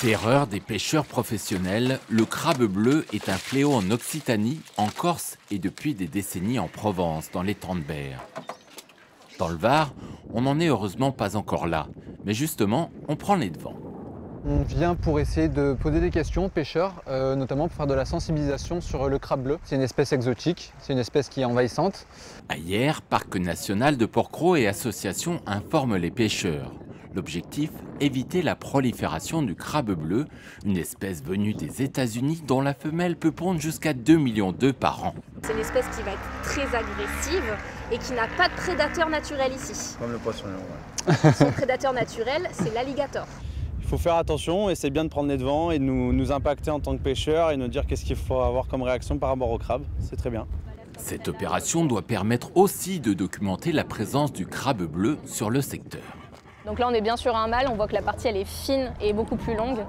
Terreur des pêcheurs professionnels, le crabe bleu est un fléau en Occitanie, en Corse et depuis des décennies en Provence, dans l'étang de Berre. Dans le Var, on n'en est heureusement pas encore là, mais justement, on prend les devants. On vient pour essayer de poser des questions aux pêcheurs, notamment pour faire de la sensibilisation sur le crabe bleu. C'est une espèce exotique, c'est une espèce qui est envahissante. À Hyères, Parc national de Porquerolles et associations informent les pêcheurs. L'objectif, éviter la prolifération du crabe bleu, une espèce venue des États-Unis dont la femelle peut pondre jusqu'à 2 millions d'œufs par an. C'est une espèce qui va être très agressive et qui n'a pas de prédateur naturel ici. Comme le poisson ouais. Son prédateur naturel, c'est l'alligator. Il faut faire attention et c'est bien de prendre les devants et de nous impacter en tant que pêcheurs et nous dire qu'est-ce qu'il faut avoir comme réaction par rapport au crabe. C'est très bien. Cette opération doit permettre aussi de documenter la présence du crabe bleu sur le secteur. Donc là, on est bien sur un mâle, on voit que la partie elle est fine et beaucoup plus longue.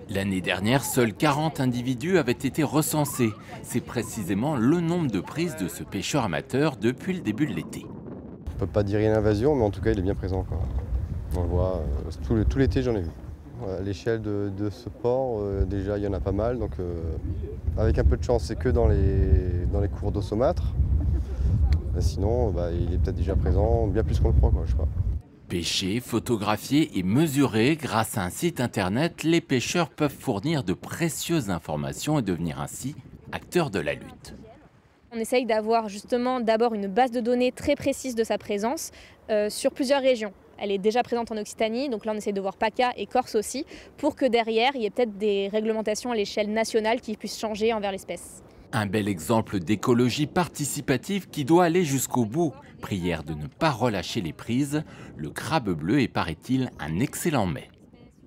L'année dernière, seuls 40 individus avaient été recensés. C'est précisément le nombre de prises de ce pêcheur amateur depuis le début de l'été. On ne peut pas dire une invasion, mais en tout cas, il est bien présent, quoi. On le voit, tout l'été, j'en ai vu. À l'échelle de ce port, déjà, il y en a pas mal. Donc, avec un peu de chance, c'est que dans les cours d'eau saumâtre. Sinon, il est peut-être déjà présent, bien plus qu'on le croit, quoi, je sais pas. Pêcher, photographier et mesurer, grâce à un site internet, les pêcheurs peuvent fournir de précieuses informations et devenir ainsi acteurs de la lutte. On essaye d'avoir justement d'abord une base de données très précise de sa présence sur plusieurs régions. Elle est déjà présente en Occitanie, donc là on essaye de voir PACA et Corse aussi, pour que derrière il y ait peut-être des réglementations à l'échelle nationale qui puissent changer envers l'espèce. Un bel exemple d'écologie participative qui doit aller jusqu'au bout. Prière de ne pas relâcher les prises, le crabe bleu est, paraît-il, un excellent mets.